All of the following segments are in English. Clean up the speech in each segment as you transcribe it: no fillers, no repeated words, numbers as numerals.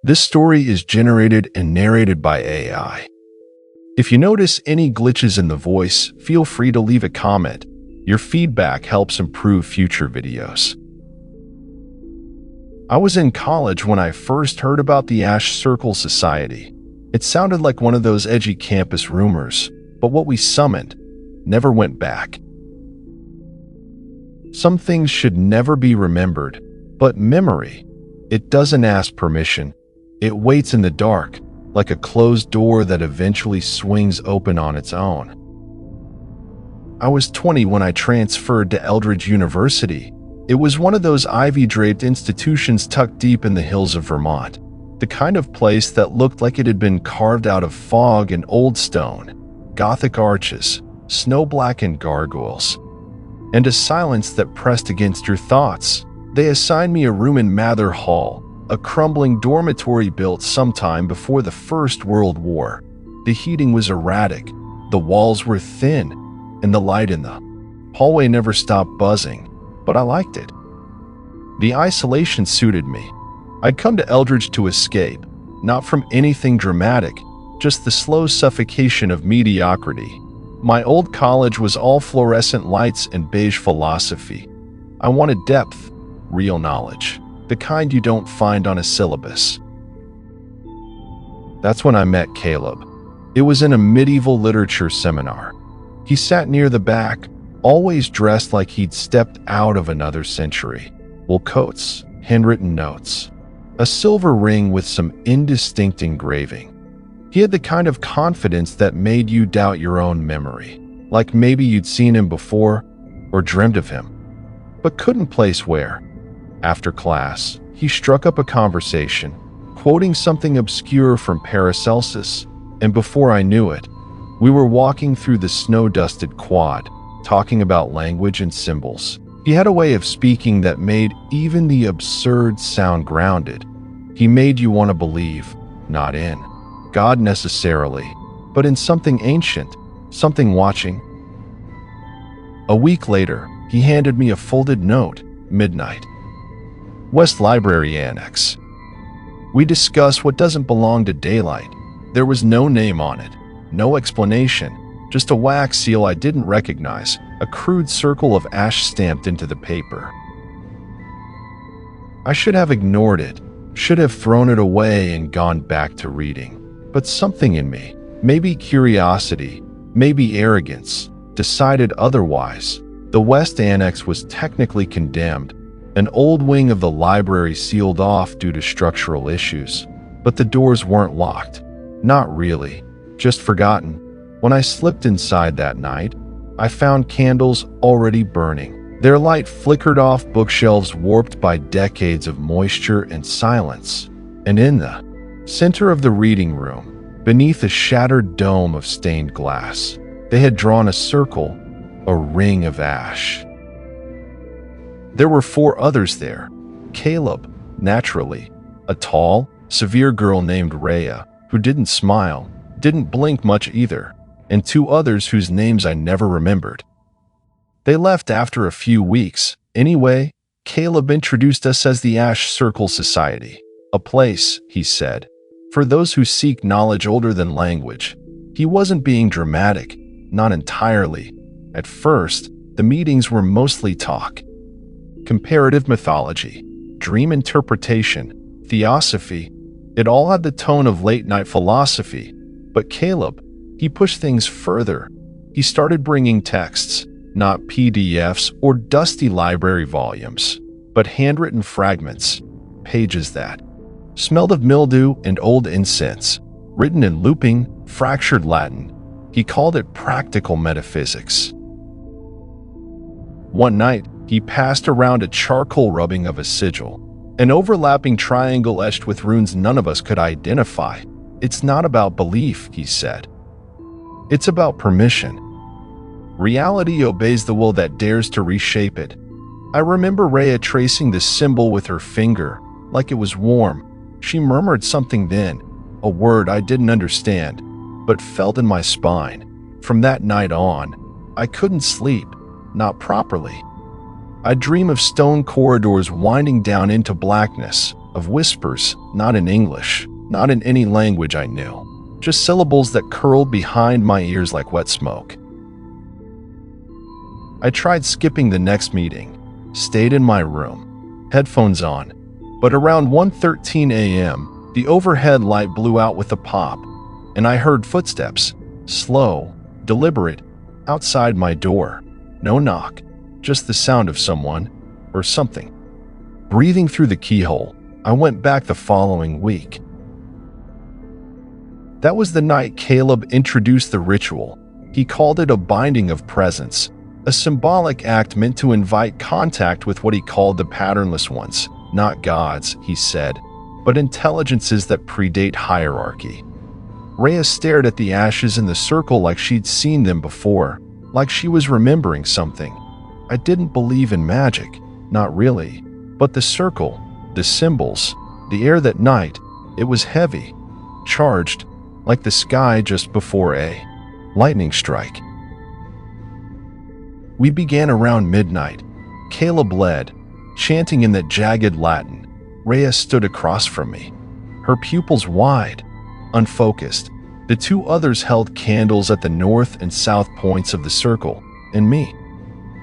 This story is generated and narrated by AI. If you notice any glitches in the voice, feel free to leave a comment. Your feedback helps improve future videos. I was in college when I first heard about the Ash Circle Society. It sounded like one of those edgy campus rumors, but what we summoned never went back. Some things should never be remembered, but memory, it doesn't ask permission. It waits in the dark, like a closed door that eventually swings open on its own. I was 20 when I transferred to Eldridge University. It was one of those ivy-draped institutions tucked deep in the hills of Vermont, the kind of place that looked like it had been carved out of fog and old stone, Gothic arches, snow-blackened gargoyles, and a silence that pressed against your thoughts. They assigned me a room in Mather Hall, a crumbling dormitory built sometime before the First World War. The heating was erratic, the walls were thin, and the light in the hallway never stopped buzzing, but I liked it. The isolation suited me. I'd come to Eldridge to escape, not from anything dramatic, just the slow suffocation of mediocrity. My old college was all fluorescent lights and beige philosophy. I wanted depth, real knowledge, the kind you don't find on a syllabus. That's when I met Caleb. It was in a medieval literature seminar. He sat near the back, always dressed like he'd stepped out of another century. Wool coats, handwritten notes, a silver ring with some indistinct engraving. He had the kind of confidence that made you doubt your own memory, like maybe you'd seen him before or dreamed of him, but couldn't place where. After class, he struck up a conversation, quoting something obscure from Paracelsus, and before I knew it, we were walking through the snow-dusted quad, talking about language and symbols. He had a way of speaking that made even the absurd sound grounded. He made you want to believe, not in God necessarily, but in something ancient, something watching. A week later, he handed me a folded note, midnight. West Library Annex. We discuss what doesn't belong to daylight. There was no name on it, no explanation, just a wax seal I didn't recognize, a crude circle of ash stamped into the paper. I should have ignored it, should have thrown it away and gone back to reading. But something in me, maybe curiosity, maybe arrogance, decided otherwise. The West Annex was technically condemned, an old wing of the library sealed off due to structural issues. But the doors weren't locked. Not really, just forgotten. When I slipped inside that night, I found candles already burning. Their light flickered off bookshelves warped by decades of moisture and silence. And in the center of the reading room, beneath a shattered dome of stained glass, they had drawn a circle, a ring of ash. There were 4 others there. Caleb, naturally, a tall, severe girl named Rhea, who didn't smile, didn't blink much either, and 2 others whose names I never remembered. They left after a few weeks. Anyway, Caleb introduced us as the Ash Circle Society, a place, he said, for those who seek knowledge older than language. He wasn't being dramatic, not entirely. At first, the meetings were mostly talk. Comparative mythology, dream interpretation, theosophy, it all had the tone of late-night philosophy. But Caleb, he pushed things further. He started bringing texts, not PDFs or dusty library volumes, but handwritten fragments, pages that smelled of mildew and old incense, written in looping, fractured Latin. He called it practical metaphysics. One night, he passed around a charcoal rubbing of a sigil, an overlapping triangle etched with runes none of us could identify. It's not about belief, he said. It's about permission. Reality obeys the will that dares to reshape it. I remember Rhea tracing the symbol with her finger, like it was warm. She murmured something then, a word I didn't understand, but felt in my spine. From that night on, I couldn't sleep, not properly. I'd dream of stone corridors winding down into blackness, of whispers, not in English, not in any language I knew, just syllables that curled behind my ears like wet smoke. I tried skipping the next meeting, stayed in my room, headphones on, but around 1:13 a.m., the overhead light blew out with a pop, and I heard footsteps, slow, deliberate, outside my door. No knock, just the sound of someone or something. Breathing through the keyhole, I went back the following week. That was the night Caleb introduced the ritual. He called it a binding of presence, a symbolic act meant to invite contact with what he called the patternless ones, not gods, he said, but intelligences that predate hierarchy. Rhea stared at the ashes in the circle like she'd seen them before, like she was remembering something. I didn't believe in magic, not really, but the circle, the symbols, the air that night, it was heavy, charged, like the sky just before a lightning strike. We began around midnight. Caleb led, chanting in that jagged Latin. Rhea stood across from me, her pupils wide, unfocused. The two others held candles at the north and south points of the circle, and me.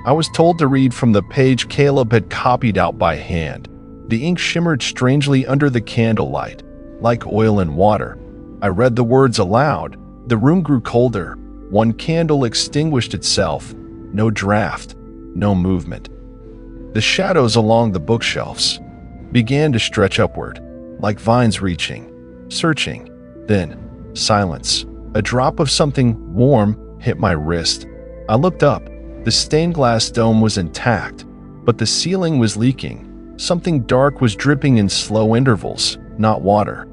I was told to read from the page Caleb had copied out by hand. The ink shimmered strangely under the candlelight, like oil and water. I read the words aloud. The room grew colder. One candle extinguished itself. No draft, no movement. The shadows along the bookshelves began to stretch upward, like vines reaching, searching. Then, silence. A drop of something warm hit my wrist. I looked up. The stained glass dome was intact, but the ceiling was leaking. Something dark was dripping in slow intervals, not water.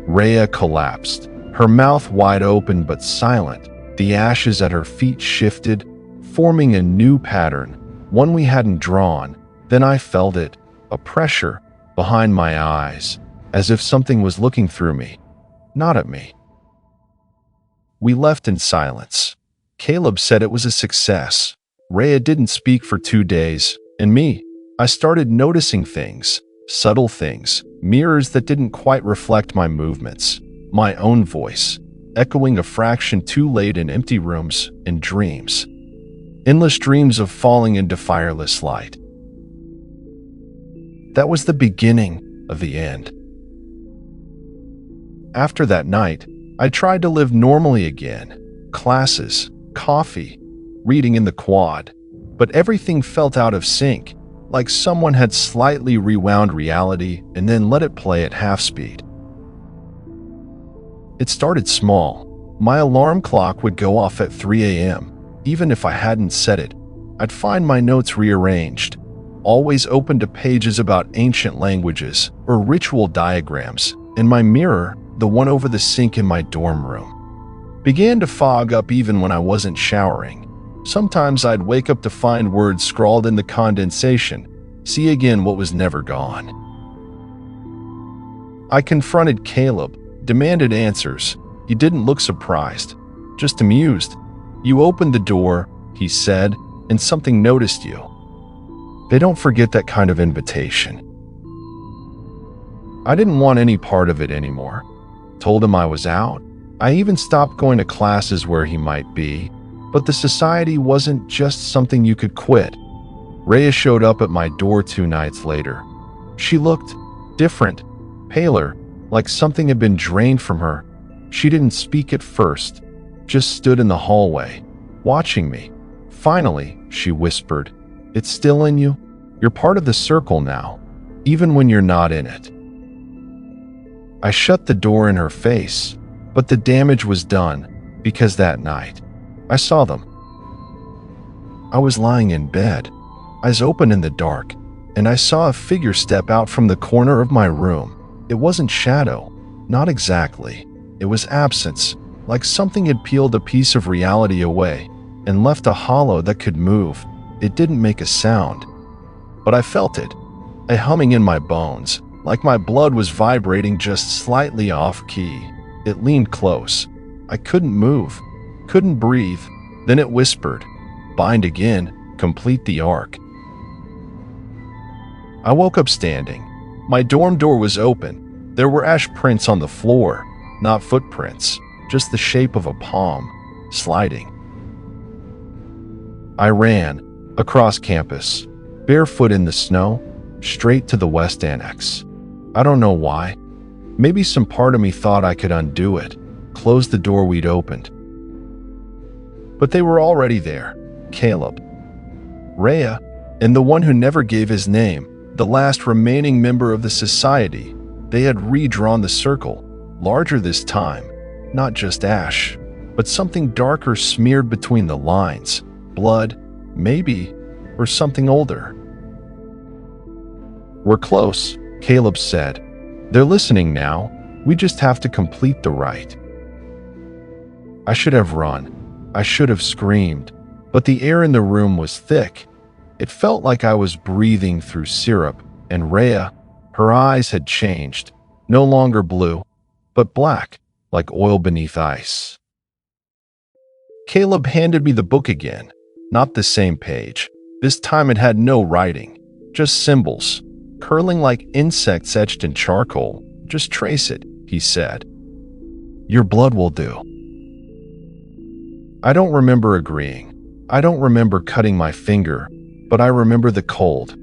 Rhea collapsed, her mouth wide open but silent. The ashes at her feet shifted, forming a new pattern, one we hadn't drawn. Then I felt it, a pressure behind my eyes, as if something was looking through me, not at me. We left in silence. Caleb said it was a success. Rhea didn't speak for 2 days, and me, I started noticing things, subtle things, mirrors that didn't quite reflect my movements, my own voice, echoing a fraction too late in empty rooms and dreams. Endless dreams of falling into fireless light. That was the beginning of the end. After that night, I tried to live normally again. Classes, coffee, reading in the quad, but everything felt out of sync, like someone had slightly rewound reality and then let it play at half speed. It started small. My alarm clock would go off at 3 a.m. Even if I hadn't set it, I'd find my notes rearranged, always open to pages about ancient languages or ritual diagrams, and my mirror, the one over the sink in my dorm room, began to fog up even when I wasn't showering. Sometimes I'd wake up to find words scrawled in the condensation, see again what was never gone. I confronted Caleb, demanded answers. He didn't look surprised, just amused. You opened the door, he said, and something noticed you. They don't forget that kind of invitation. I didn't want any part of it anymore. Told him I was out. I even stopped going to classes where he might be, but the society wasn't just something you could quit. Rhea showed up at my door 2 nights later. She looked different, paler, like something had been drained from her. She didn't speak at first, just stood in the hallway, watching me. Finally, she whispered, "It's still in you? You're part of the circle now, even when you're not in it." I shut the door in her face, but the damage was done, because that night, I saw them. I was lying in bed, eyes open in the dark, and I saw a figure step out from the corner of my room. It wasn't shadow, not exactly. It was absence, like something had peeled a piece of reality away and left a hollow that could move. It didn't make a sound, but I felt it, a humming in my bones, like my blood was vibrating just slightly off key. It leaned close. I couldn't move, couldn't breathe. Then it whispered, "Bind again, complete the arc." I woke up standing. My dorm door was open. There were ash prints on the floor, not footprints, just the shape of a palm, sliding. I ran across campus, barefoot in the snow, straight to the West Annex. I don't know why. Maybe some part of me thought I could undo it, close the door we'd opened. But they were already there. Caleb, Rhea, and the one who never gave his name, the last remaining member of the society. They had redrawn the circle, larger this time, not just ash, but something darker smeared between the lines. Blood, maybe, or something older. "We're close," Caleb said. "They're listening now. We just have to complete the rite." I should have run. I should have screamed, but the air in the room was thick. It felt like I was breathing through syrup, and Rhea, her eyes had changed, no longer blue, but black, like oil beneath ice. Caleb handed me the book again, not the same page. This time it had no writing, just symbols, curling like insects etched in charcoal. "Just trace it," he said. "Your blood will do." I don't remember agreeing. I don't remember cutting my finger, but I remember the cold.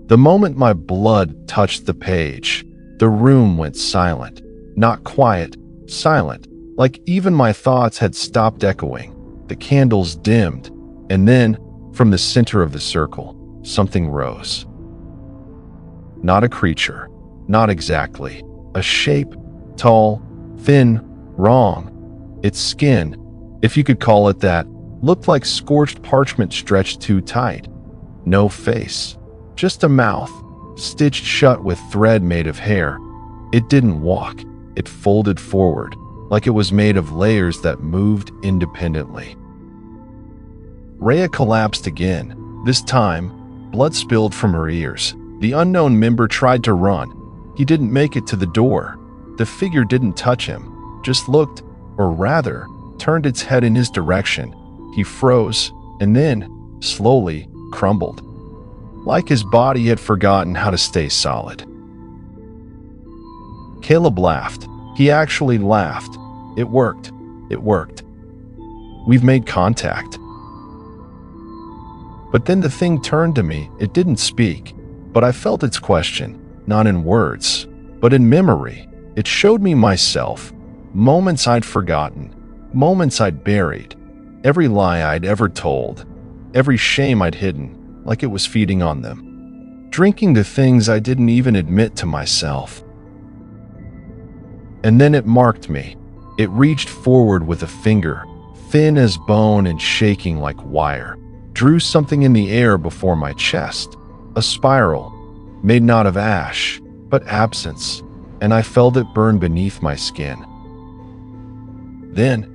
The moment my blood touched the page, the room went silent. Not quiet, silent, like even my thoughts had stopped echoing. The candles dimmed, and then, from the center of the circle, something rose. Not a creature, not exactly. A shape, tall, thin, wrong. Its skin, if you could call it that, looked like scorched parchment stretched too tight. No face, just a mouth, stitched shut with thread made of hair. It didn't walk, it folded forward, like it was made of layers that moved independently. Rhea collapsed again. This time, blood spilled from her ears. The unknown member tried to run. He didn't make it to the door. The figure didn't touch him, just looked, or rather, turned its head in his direction. He froze, and then, slowly, crumbled. Like his body had forgotten how to stay solid. Caleb laughed. He actually laughed. It worked. It worked. "We've made contact." But then the thing turned to me. It didn't speak, but I felt its question, not in words, but in memory. It showed me myself, moments I'd forgotten, moments I'd buried, every lie I'd ever told, every shame I'd hidden, like it was feeding on them, drinking the things I didn't even admit to myself. And then it marked me. It reached forward with a finger, thin as bone and shaking like wire, drew something in the air before my chest, a spiral, made not of ash, but absence, and I felt it burn beneath my skin. Then,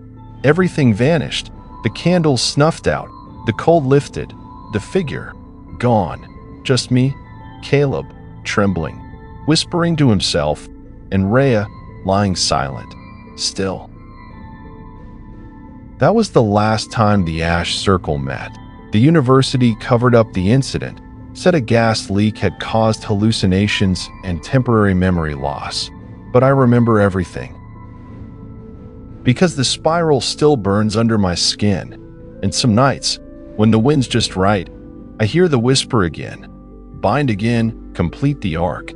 everything vanished. The candles snuffed out, the cold lifted, the figure, gone. Just me, Caleb, trembling, whispering to himself, and Rhea, lying silent, still. That was the last time the ash circle met. The university covered up the incident, said a gas leak had caused hallucinations and temporary memory loss. But I remember everything. Because the spiral still burns under my skin, and some nights, when the wind's just right, I hear the whisper again. Bind again, complete the arc.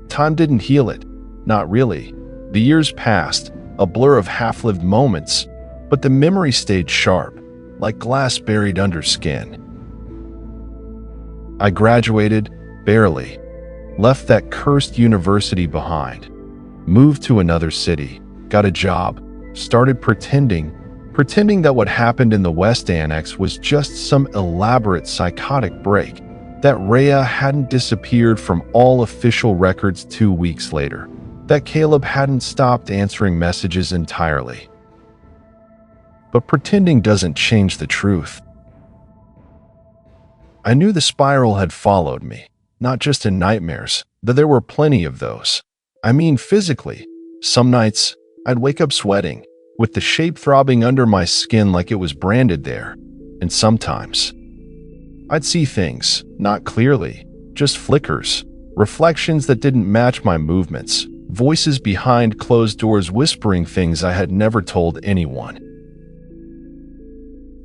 Time didn't heal it. Not really. The years passed, a blur of half-lived moments, but the memory stayed sharp, like glass buried under skin. I graduated, barely, left that cursed university behind, moved to another city, got a job, started pretending that what happened in the West Annex was just some elaborate psychotic break, that Rhea hadn't disappeared from all official records 2 weeks later, that Caleb hadn't stopped answering messages entirely. But pretending doesn't change the truth. I knew the spiral had followed me, not just in nightmares, though there were plenty of those. I mean physically. Some nights, I'd wake up sweating, with the shape throbbing under my skin like it was branded there. And sometimes, I'd see things, not clearly, just flickers, reflections that didn't match my movements, voices behind closed doors whispering things I had never told anyone.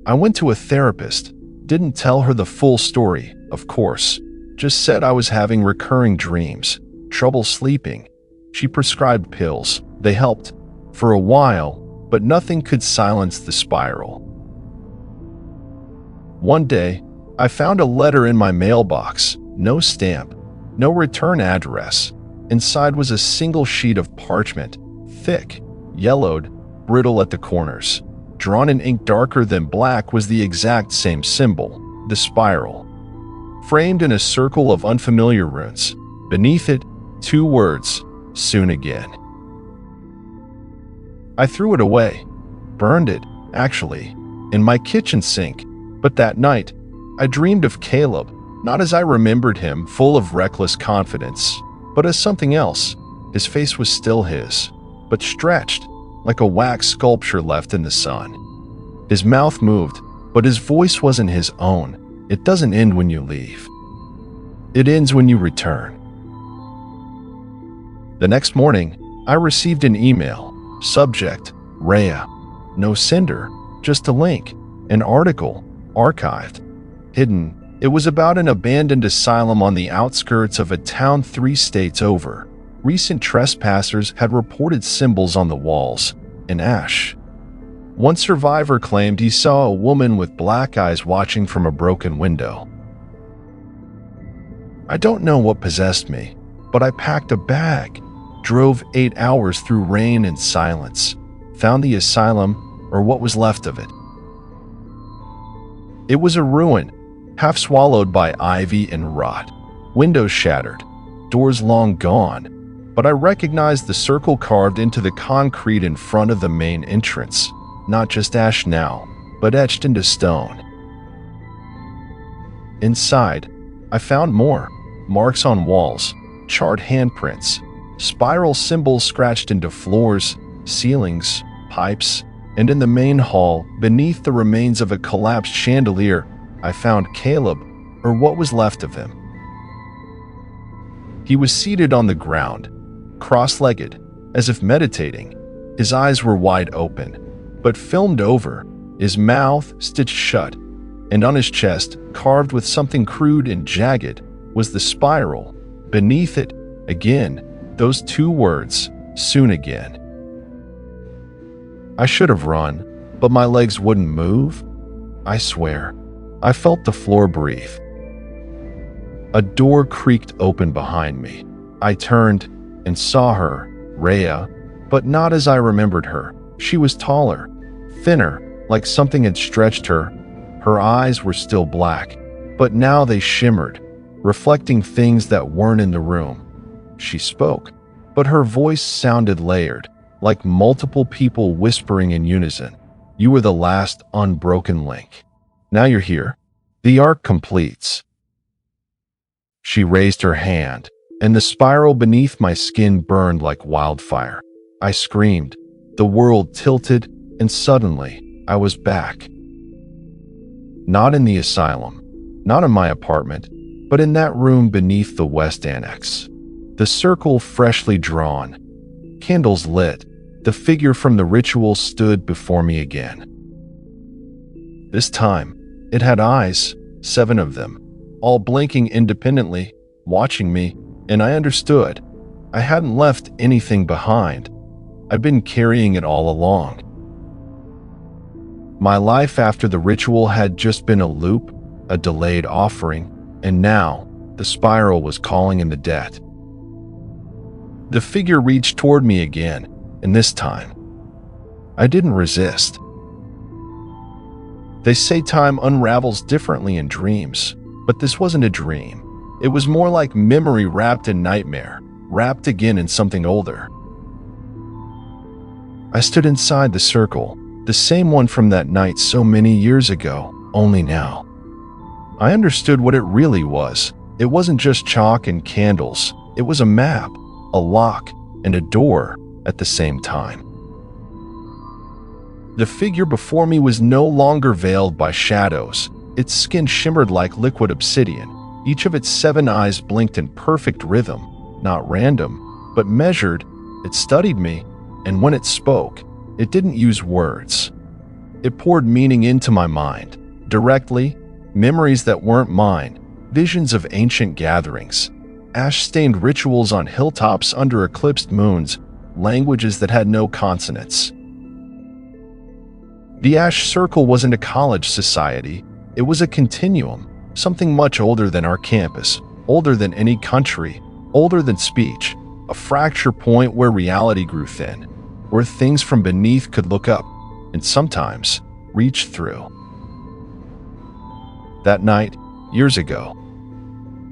I went to a therapist, didn't tell her the full story, of course, just said I was having recurring dreams, trouble sleeping. She prescribed pills. They helped for a while, but nothing could silence the spiral. One day, I found a letter in my mailbox, no stamp, no return address. Inside was a single sheet of parchment, thick, yellowed, brittle at the corners. Drawn in ink darker than black was the exact same symbol, the spiral. Framed in a circle of unfamiliar runes. Beneath it, 2 words, soon again. I threw it away, burned it, actually, in my kitchen sink. But that night, I dreamed of Caleb, not as I remembered him, full of reckless confidence, but as something else. His face was still his, but stretched, like a wax sculpture left in the sun. His mouth moved, but his voice wasn't his own. It doesn't end when you leave. It ends when you return. The next morning, I received an email. Subject, Rhea. No sender, just a link. An article, archived. Hidden, it was about an abandoned asylum on the outskirts of a town 3 states over. Recent trespassers had reported symbols on the walls, in ash. One survivor claimed he saw a woman with black eyes watching from a broken window. I don't know what possessed me, but I packed a bag, drove 8 hours through rain and silence, found the asylum, or what was left of it. It was a ruin, half swallowed by ivy and rot, windows shattered, doors long gone, but I recognized the circle carved into the concrete in front of the main entrance, not just ash now, but etched into stone. Inside, I found more, marks on walls, charred handprints, spiral symbols scratched into floors, ceilings, pipes, and in the main hall, beneath the remains of a collapsed chandelier, I found Caleb, or what was left of him. He was seated on the ground, cross-legged, as if meditating. His eyes were wide open, but filmed over, his mouth stitched shut, and on his chest, carved with something crude and jagged, was the spiral. Beneath it, again, those 2 words, soon again. I should have run, but my legs wouldn't move. I swear, I felt the floor breathe. A door creaked open behind me. I turned and saw her, Rhea, but not as I remembered her. She was taller, thinner, like something had stretched her. Her eyes were still black, but now they shimmered, reflecting things that weren't in the room. She spoke, but her voice sounded layered, like multiple people whispering in unison. You were the last unbroken link. Now you're here. The arc completes. She raised her hand, and the spiral beneath my skin burned like wildfire. I screamed. The world tilted, and suddenly, I was back. Not in the asylum, not in my apartment, but in that room beneath the West Annex. The circle freshly drawn, candles lit, the figure from the ritual stood before me again. This time, it had eyes, 7 of them, all blinking independently, watching me, and I understood. I hadn't left anything behind. I'd been carrying it all along. My life after the ritual had just been a loop, a delayed offering, and now the spiral was calling in the debt. The figure reached toward me again, and this time, I didn't resist. They say time unravels differently in dreams, but this wasn't a dream. It was more like memory wrapped in nightmare, wrapped again in something older. I stood inside the circle, the same one from that night so many years ago, only now. I understood what it really was. It wasn't just chalk and candles. It was a map, a lock, and a door at the same time. The figure before me was no longer veiled by shadows. Its skin shimmered like liquid obsidian. Each of its 7 eyes blinked in perfect rhythm, not random, but measured. It studied me, and when it spoke, it didn't use words. It poured meaning into my mind, directly, memories that weren't mine, visions of ancient gatherings, ash-stained rituals on hilltops under eclipsed moons, languages that had no consonants. The Ash Circle wasn't a college society. It was a continuum, something much older than our campus, older than any country, older than speech, a fracture point where reality grew thin, where things from beneath could look up and sometimes reach through. That night, years ago,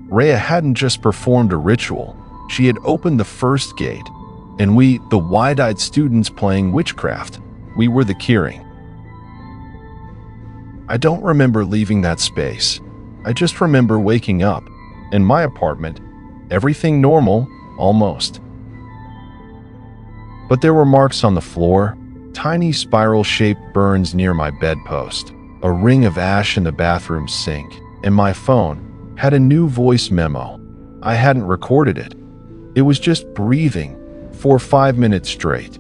Rhea hadn't just performed a ritual, she had opened the first gate, and we, the wide-eyed students playing witchcraft, we were the curing. I don't remember leaving that space. I just remember waking up, in my apartment, everything normal, almost. But there were marks on the floor, tiny spiral-shaped burns near my bedpost, a ring of ash in the bathroom sink, and my phone had a new voice memo. I hadn't recorded it. It was just breathing for 5 minutes straight.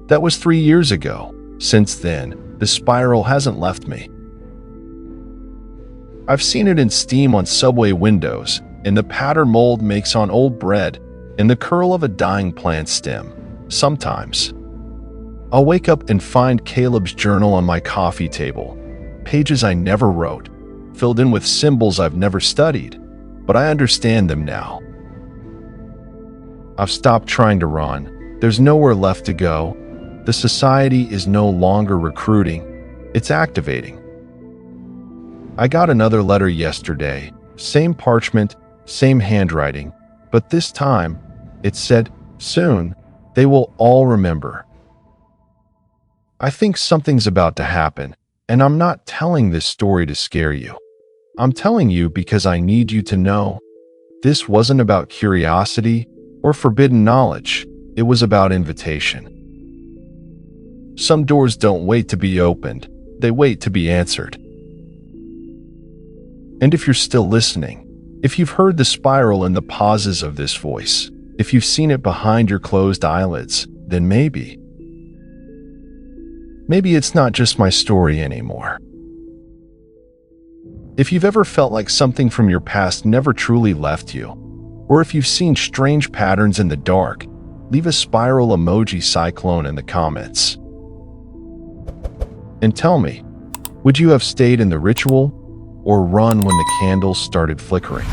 That was 3 years ago. Since then, the spiral hasn't left me. I've seen it in steam on subway windows, in the pattern mold makes on old bread, in the curl of a dying plant stem. Sometimes, I'll wake up and find Caleb's journal on my coffee table, pages I never wrote, filled in with symbols I've never studied, but I understand them now. I've stopped trying to run. There's nowhere left to go. The society is no longer recruiting, it's activating. I got another letter yesterday, same parchment, same handwriting, but this time it said, "Soon, they will all remember." I think something's about to happen, and I'm not telling this story to scare you. I'm telling you because I need you to know this wasn't about curiosity or forbidden knowledge, it was about invitation. Some doors don't wait to be opened, they wait to be answered. And if you're still listening, if you've heard the spiral in the pauses of this voice, if you've seen it behind your closed eyelids, then maybe it's not just my story anymore. If you've ever felt like something from your past never truly left you, or if you've seen strange patterns in the dark, leave a spiral emoji cyclone in the comments. And tell me, would you have stayed in the ritual or run when the candles started flickering?